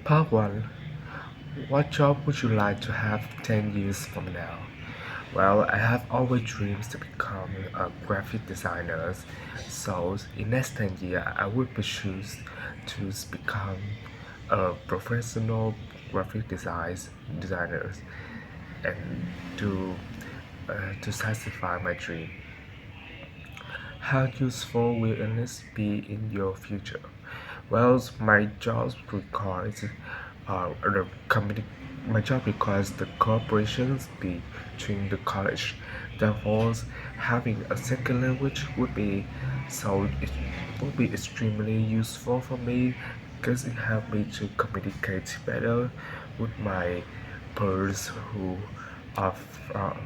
Part 1. What job would you like to have 10 years from now? Well, I have always dreams to become a graphic designer, so in next 10 years I would pursue to become a professional graphic designer and to satisfy my dream. How useful will illness be in your future? Well, the company. My job requires the cooperations between the college. Therefore, having a second language it would be extremely useful for me because it helped me to communicate better with my peers are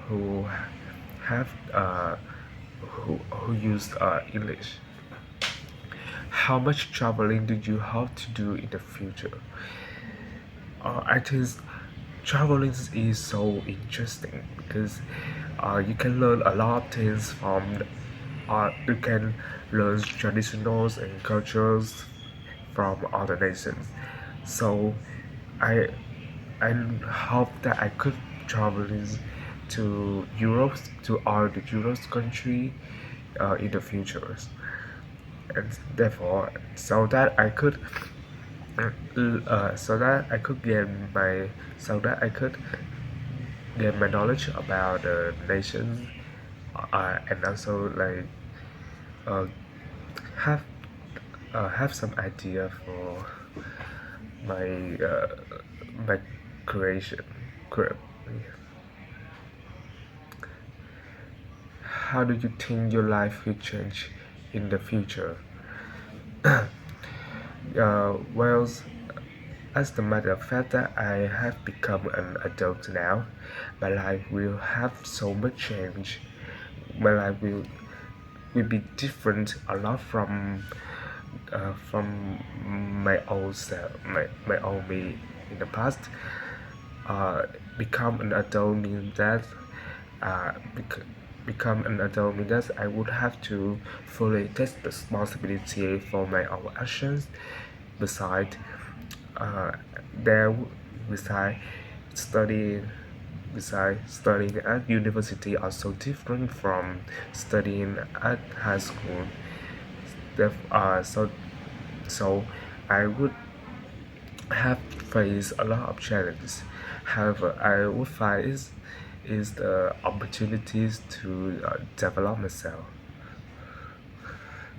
who have who use English. How much traveling do you have to do in the future? I think traveling is so interesting because you can learn a lot of things from you can learn traditionals and cultures from other nations. So I I hope that I could travel to Europe to all the Europe country in the future, and therefore so that I could gain my knowledge about the nations and also uh, have have some idea for my my creation. Cre- How do you think your life will change in the future? Well, as the matter of fact that I have become an adult now, my life will have so much change. My life will be different a lot from my old self, my old me in the past. Uh, become an adult means that uh, bec- become an adult means that I would have to fully take responsibility for my own actions. Besides, uh, there beside studying studying at university are so different from studying at high school. Theref- uh, so so I would have faced a lot of challenges. However, I would find is the opportunities to develop myself.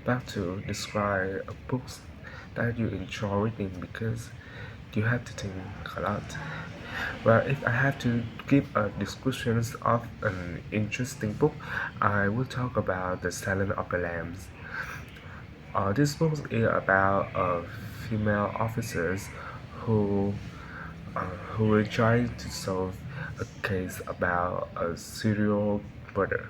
Back to describe a book that you enjoy reading because you have to think a lot. Well, if I have to give a description of an interesting book, I will talk about The Silence of the Lambs. This book is about female officers who who were trying to solve a case about a serial murder.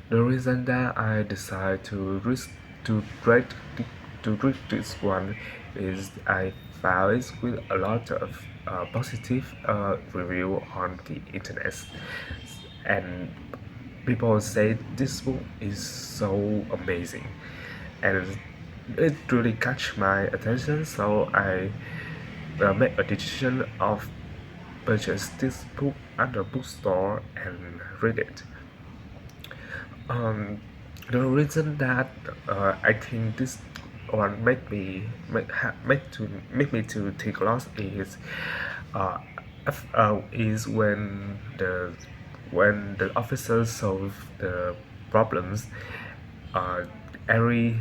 The reason that I decided to read to read this one is I found it with a lot of positive review on the internet, and people say this book is so amazing, and it really catch my attention. So I make a decision of purchase this book at the bookstore and read it. Um, the reason that I think this one make me to take loss uh, is when the officers solve the problems. Uh, every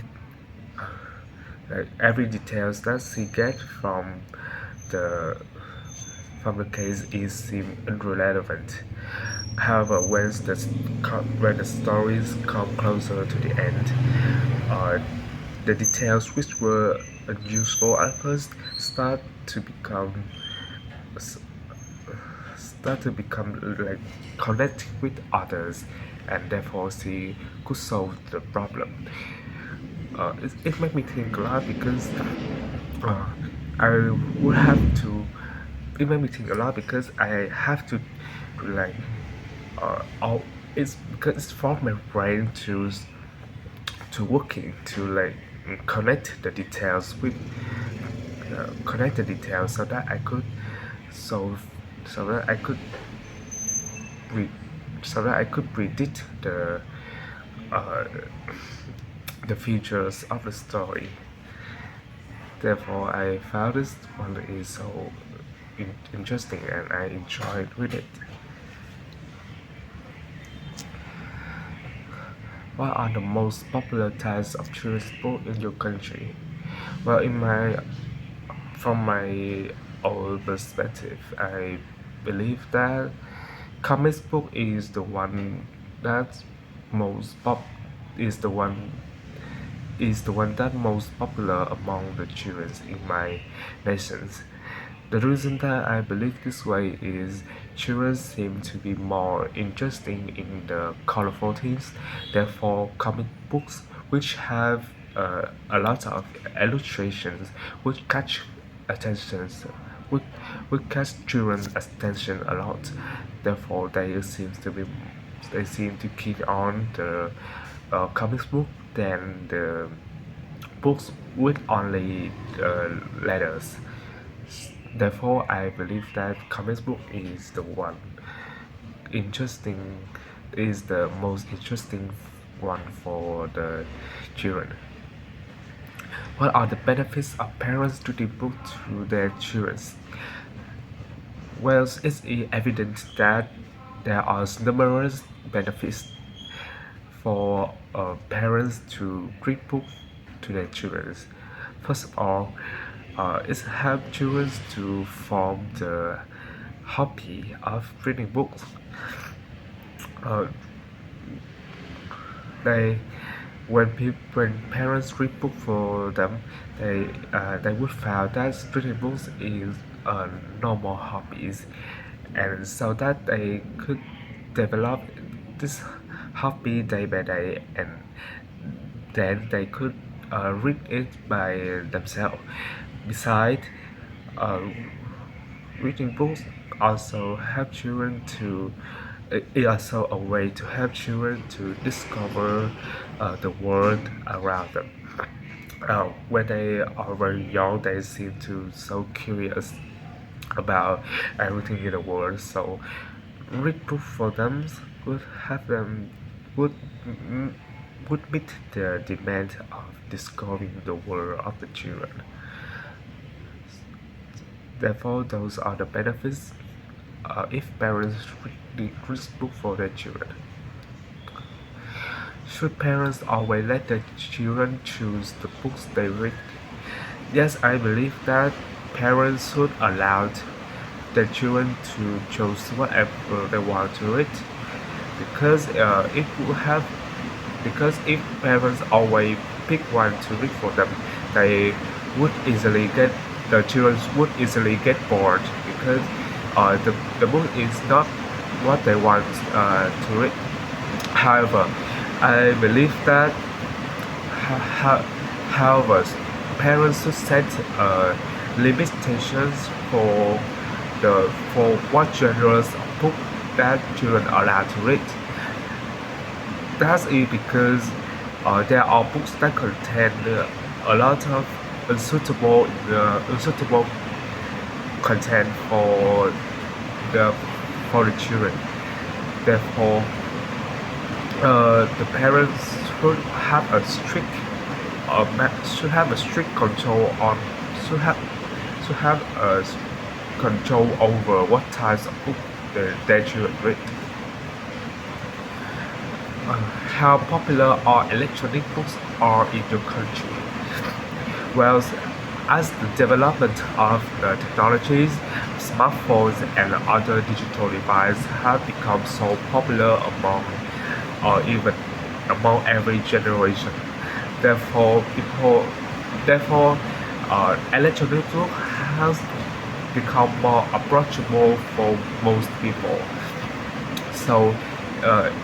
every details that she get the from the case is seem irrelevant. However, when the stories come closer to the end, uh, the details which were useful at first to become start to become like connect with others, and therefore she could solve the problem. It made me think a lot because uh, I would have to. It made me think a lot because I have to like all it's because it's for my brain to working to connect the details connect the details so that I could solve so that I could re- so that I could predict uh, the features of the story. Therefore, I found this one is so interesting and I enjoyed with it. What are the most popular types of children's book in your country? Well, from my own perspective, I believe that comics book is the one that most pop is the one that most popular among the children in my nations. The reason that I believe this way is children seem to be more interesting in the colorful things. Therefore, comic books which have a lot of illustrations would catch attention, would, would catch children's attention a lot. Therefore, they seem to keep on the comics book than the books with only letters. Therefore, I believe that comics book is the one interesting, is the most interesting one for the children. What are the benefits of parents to the book to their children? Well, it's evident that there are numerous benefits for parents to read books to their children. First of all, it helps children to form the hobby of reading books. Uh, they when parents read books for them, they would find that reading books is a normal hobbies, and so that they could develop this hobby day by day, and then they could read it by themselves. Besides, uh, reading books also help children to it also a way to help children to discover the world around them. When they are very young, they seem to so curious about everything in the world. So, read book for them would have them would m- would meet the demand of discovering the world of the children. Therefore, those are the benefits if parents read book for their children. Should parents always let their children choose the books they read? Yes, I believe that parents should allow their children to choose whatever they want to read because it will have because if parents always pick one to read for them, they would easily get the children would easily get bored because the book is not what they want to read. However, I believe that however, parents should set limitations for for what genres of book that children are allowed to read. That's it because there are books that contain a lot of unsuitable content the for the children. Therefore, the parents should have a strict control on should have should have a control over what types of book their children read. How popular are electronic books are in your country? Well, as the development of the technologies, smartphones and other digital devices have become so popular even among every generation. Therefore, electronic book has become more approachable for most people. So,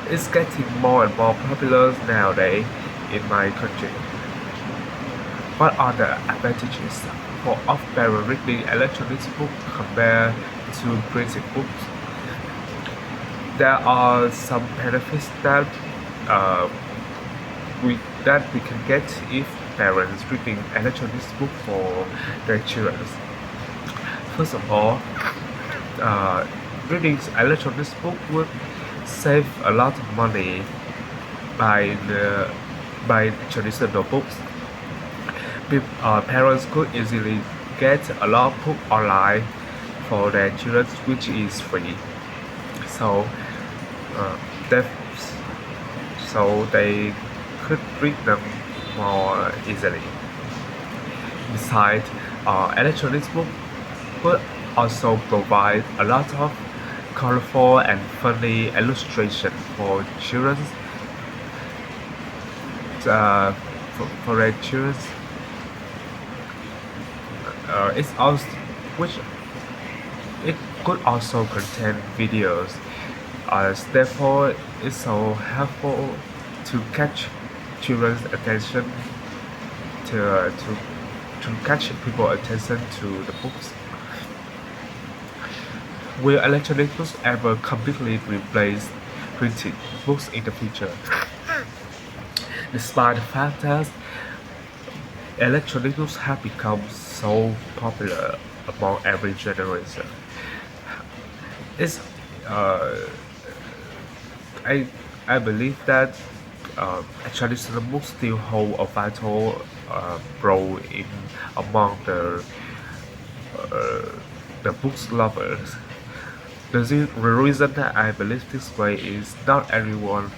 it's getting more and more popular nowadays in my country. What are the advantages of reading electronic books compared to printed books? There are some benefits uh, we that we can get if parents reading electronic book for their children. First of all, uh, reading electronic book would save a lot of money by the by traditional books. Parents could easily get a lot of book online for their children, which is free. So, uh, that so they could read them more easily. Besides, electronic book would also provide a lot of colorful and funny illustration for children, uh, for their children. It's also which it could also contain videos. Therefore, it's so helpful to catch children's attention to catch people's attention to the books. Will electronic books ever completely replace printed books in the future? Despite the fact that electronic books have become so popular among every generation, it's uh, I I believe that traditional books still hold a vital role in among uh, the books lovers. The reason that I believe this way is not everyone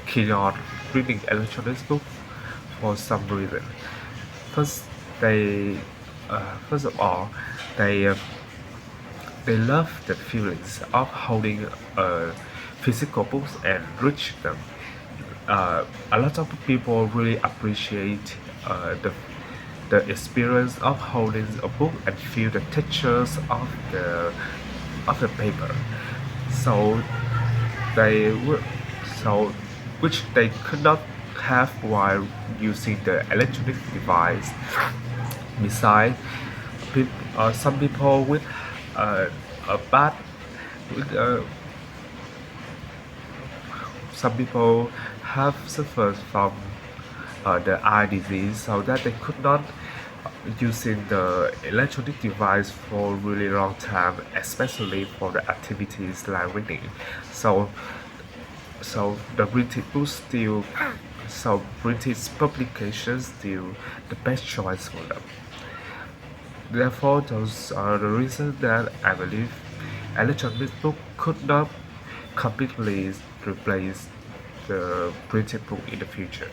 keen on reading electronic book for some reason. First, first of all, they uh, they love the feelings of holding physical books and reach them. A lot of people really appreciate the experience of holding a book and feel the textures of the paper. So they would so which they could not have while using the electronic device. Besides, some people with a bad with, some people have suffered from the eye disease, so that they could not using the electronic device for a really long time, especially for the activities like reading. So so the printed book still so printed publications still the best choice for them. Therefore, those are the reasons that I believe electronic book could not completely replace the printed book in the future.